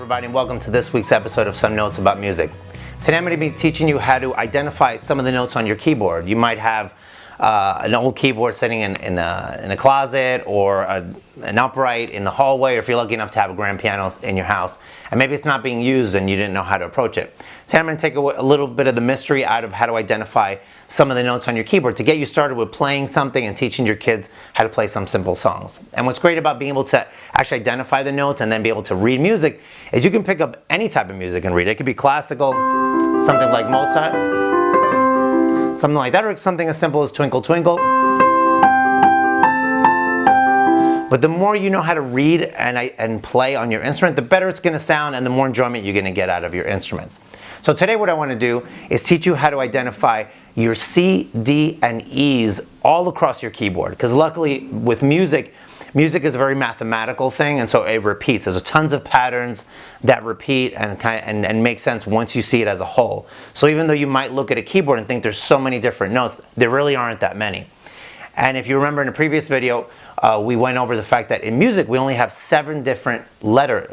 everybody, and welcome to this week's episode of Some Notes About Music. Today I'm going to be teaching you how to identify some of the notes on your keyboard. You might have an old keyboard sitting in a closet or an upright in the hallway, or if you're lucky enough to have a grand piano in your house, and maybe it's not being used and you didn't know how to approach it. Today I'm going to take a little bit of the mystery out of how to identify some of the notes on your keyboard to get you started with playing something and teaching your kids how to play some simple songs. And what's great about being able to actually identify the notes and then be able to read music is you can pick up any type of music and read it. It could be classical, something like Mozart, something like that, or something as simple as Twinkle Twinkle. But the more you know how to read and play on your instrument, the better it's going to sound and the more enjoyment you're going to get out of your instruments. So today what I want to do is teach you how to identify your C, D, and E's all across your keyboard. Because luckily with music is a very mathematical thing, and so it repeats. There's tons of patterns that repeat and make sense once you see it as a whole. So even though you might look at a keyboard and think there's so many different notes, there really aren't that many. And if you remember in a previous video, we went over the fact that in music we only have 7 different letter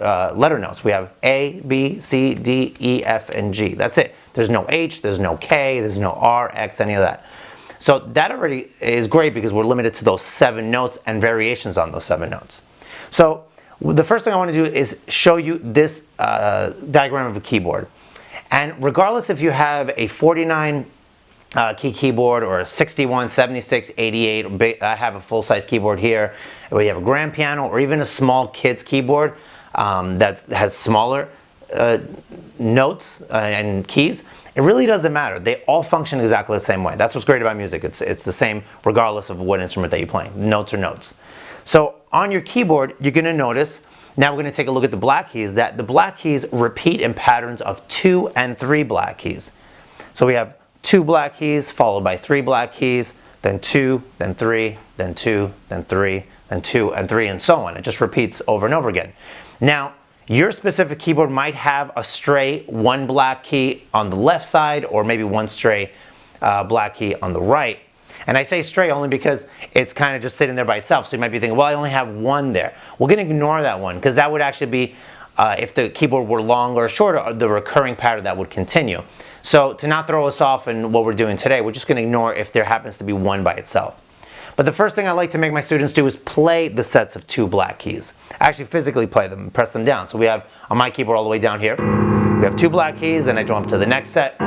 notes. We have A, B, C, D, E, F, and G. That's it. There's no H, there's no K, there's no R, X, any of that. So that already is great because we're limited to those 7 notes and variations on those 7 notes. So the first thing I want to do is show you this diagram of a keyboard. And regardless if you have a 49 key keyboard or a 61, 76, 88, I have a full-size keyboard here, where you have a grand piano or even a small kid's keyboard that has smaller notes and keys, it really doesn't matter. They all function exactly the same way. That's what's great about music. It's the same regardless of what instrument that you're playing. Notes are notes. So on your keyboard, you're going to notice, now we're going to take a look at the black keys, that the black keys repeat in patterns of 2 and 3 black keys. So we have 2 black keys followed by 3 black keys, then 2, then 3, then 2, then 3, then 2, and 3, and so on. It just repeats over and over again. Now, your specific keyboard might have a stray 1 black key on the left side, or maybe 1 stray black key on the right. And I say stray only because it's kind of just sitting there by itself. So you might be thinking, well, I only have 1 there. We're going to ignore that one because that would actually be, if the keyboard were longer or shorter, the recurring pattern that would continue. So to not throw us off in what we're doing today, we're just going to ignore if there happens to be 1 by itself. But the first thing I like to make my students do is play the sets of 2 black keys. Actually physically play them, press them down. So we have on my keyboard all the way down here, we have 2 black keys, then I jump to the next set,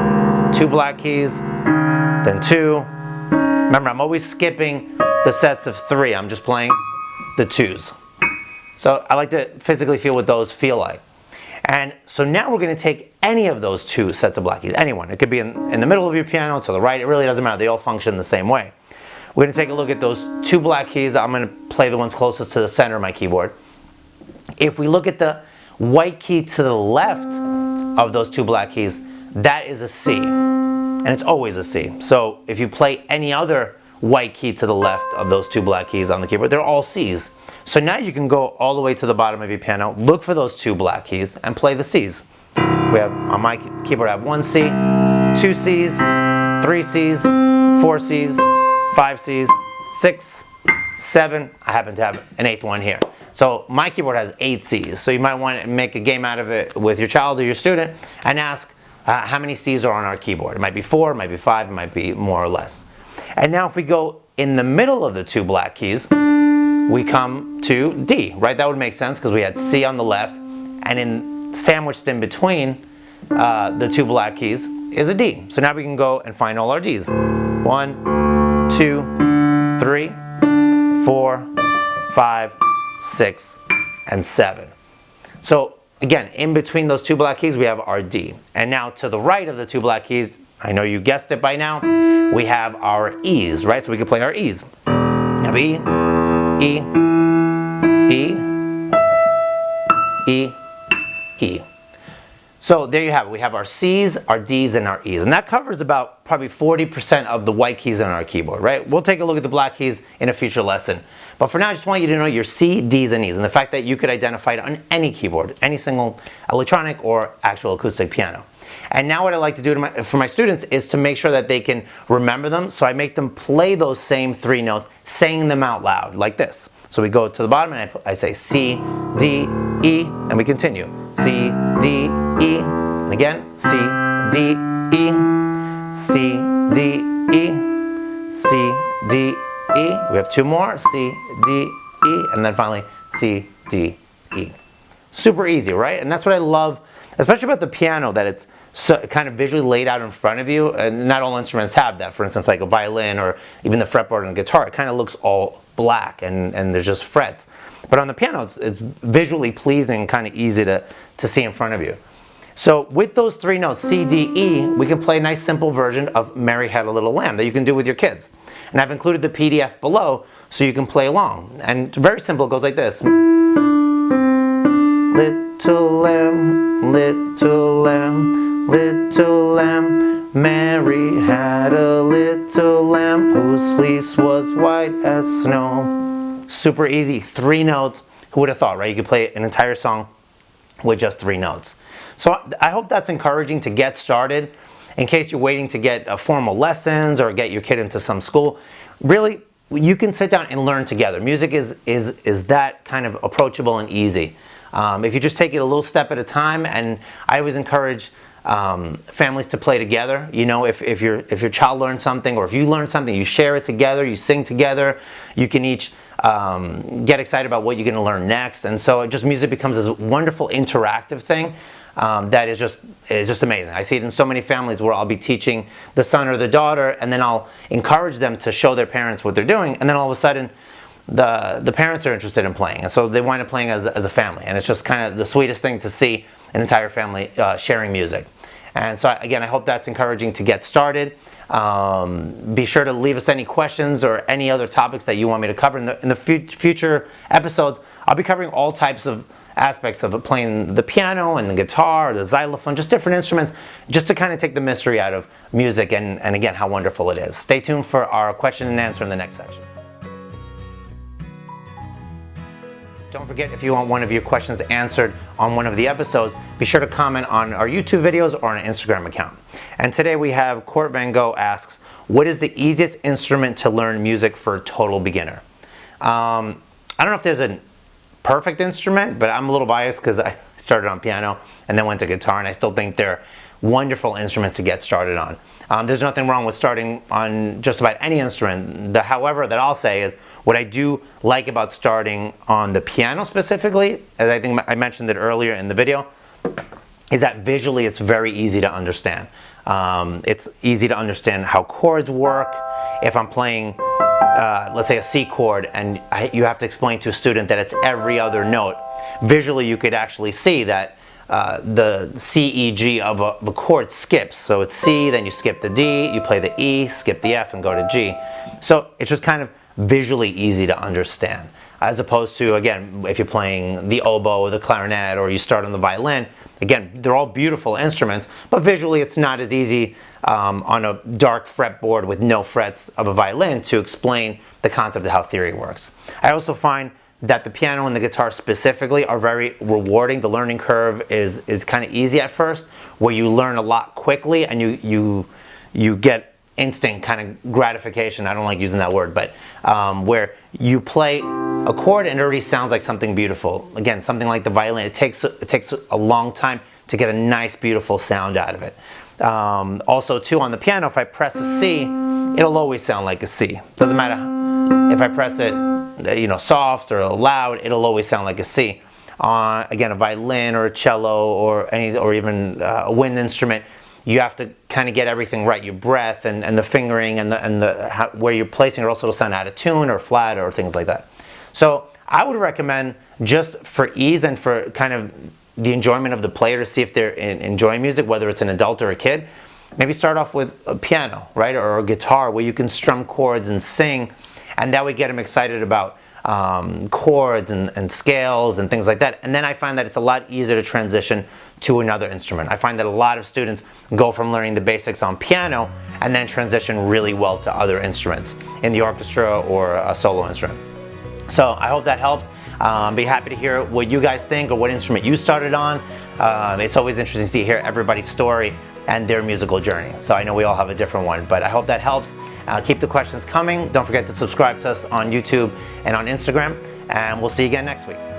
2 black keys, then 2. Remember, I'm always skipping the sets of 3. I'm just playing the 2s. So I like to physically feel what those feel like. And so now we're going to take any of those 2 sets of black keys, anyone. It could be in the middle of your piano, to the right, it really doesn't matter. They all function the same way. We're going to take a look at those 2 black keys. I'm going to play the ones closest to the center of my keyboard. If we look at the white key to the left of those 2 black keys, that is a C. And it's always a C. So if you play any other white key to the left of those 2 black keys on the keyboard, they're all C's. So now you can go all the way to the bottom of your piano, look for those 2 black keys, and play the C's. We have, on my keyboard, I have 1 C, 2 C's, 3 C's, 4 C's, 5 C's, 6, 7, I happen to have an 8th one here. So my keyboard has 8 C's. So you might want to make a game out of it with your child or your student and ask how many C's are on our keyboard. It might be 4, it might be 5, it might be more or less. And now if we go in the middle of the 2 black keys, we come to D, right? That would make sense because we had C on the left, and sandwiched in between the 2 black keys is a D. So now we can go and find all our Ds. 1, 2, 3, 4, 5, 6, and 7. So again, in between those 2 black keys, we have our D. And now to the right of the 2 black keys, I know you guessed it by now, we have our E's, right? So we can play our E's. We have E, E, E, E, E. So there you have it. We have our C's, our D's, and our E's. And that covers about probably 40% of the white keys on our keyboard, right? We'll take a look at the black keys in a future lesson. But for now, I just want you to know your C, D's, and E's, and the fact that you could identify it on any keyboard, any single electronic or actual acoustic piano. And now what I like to do for my students is to make sure that they can remember them. So I make them play those same 3 notes, saying them out loud, like this. So we go to the bottom and I say C, D, E, and we continue. C, D, E, and again, C, D, E, C, D, E, C, D, E. We have two more, C, D, E, and then finally C, D, E. Super easy, right? And that's what I love, especially about the piano, that it's so kind of visually laid out in front of you. And not all instruments have that. For instance, like a violin or even the fretboard on a guitar, it kind of looks all black and there's just frets. But on the piano, it's visually pleasing and kind of easy to see in front of you. So with those three notes, C, D, E, we can play a nice simple version of Mary Had a Little Lamb that you can do with your kids. And I've included the PDF below so you can play along. And it's very simple, it goes like this. Little lamb, little lamb, little lamb, Mary had a little lamb whose fleece was white as snow. Super easy, three notes. Who would have thought, right? You could play an entire song with just three notes. So I hope that's encouraging to get started. In case you're waiting to get formal lessons or get your kid into some school, really, you can sit down and learn together. Music is that kind of approachable and easy. If you just take it a little step at a time, and I always encourage families to play together. You know, if your child learns something, or if you learn something, you share it together, you sing together, you can each get excited about what you're going to learn next. And so music becomes this wonderful interactive thing that is just amazing. I see it in so many families where I'll be teaching the son or the daughter, and then I'll encourage them to show their parents what they're doing, and then all of a sudden the parents are interested in playing, and so they wind up playing as a family. And it's just kind of the sweetest thing to see an entire family sharing music. And so again, I hope that's encouraging to get started. Be sure to leave us any questions or any other topics that you want me to cover in the future episodes. I'll be covering all types of aspects of playing the piano and the guitar, or the xylophone, just different instruments, just to kind of take the mystery out of music and again, how wonderful it is. Stay tuned for our question and answer in the next section. Don't forget, if you want one of your questions answered on one of the episodes, be sure to comment on our YouTube videos or on our Instagram account. And today we have Court Van Gogh asks, what is the easiest instrument to learn music for a total beginner? I don't know if there's a perfect instrument, but I'm a little biased because I started on piano and then went to guitar, and I still think they're wonderful instruments to get started on. There's nothing wrong with starting on just about any instrument. However, that I'll say is what I do like about starting on the piano specifically, as I think I mentioned it earlier in the video, is that visually it's very easy to understand. It's easy to understand how chords work. If I'm playing, let's say, a C chord, and you have to explain to a student that it's every other note, visually you could actually see that the C, E, G of a chord skips. So it's C, then you skip the D, you play the E, skip the F, and go to G. So it's just kind of visually easy to understand. As opposed to, again, if you're playing the oboe or the clarinet, or you start on the violin, again, they're all beautiful instruments, but visually it's not as easy on a dark fretboard with no frets of a violin to explain the concept of how theory works. I also find that the piano and the guitar specifically are very rewarding. The learning curve is kind of easy at first, where you learn a lot quickly and you get instant kind of gratification. I don't like using that word, but where you play a chord and it already sounds like something beautiful. Again, something like the violin, it takes a long time to get a nice, beautiful sound out of it. Also, too, on the piano, if I press a C, it'll always sound like a C. Doesn't matter if I press it, soft or loud, it'll always sound like a C. Again, a violin or a cello or even a wind instrument, you have to kind of get everything right. Your breath and the fingering and where you're placing it also will sound out of tune or flat or things like that. So I would recommend, just for ease and for kind of the enjoyment of the player, to see if they're enjoying music, whether it's an adult or a kid, maybe start off with a piano, right, or a guitar where you can strum chords and sing, and that would get them excited about chords and scales and things like that. And then I find that it's a lot easier to transition to another instrument. I find that a lot of students go from learning the basics on piano and then transition really well to other instruments in the orchestra or a solo instrument. So I hope that helps. Be happy to hear what you guys think or what instrument you started on. It's always interesting to hear everybody's story and their musical journey. So I know we all have a different one, but I hope that helps. Keep the questions coming. Don't forget to subscribe to us on YouTube and on Instagram. and we'll see you again next week.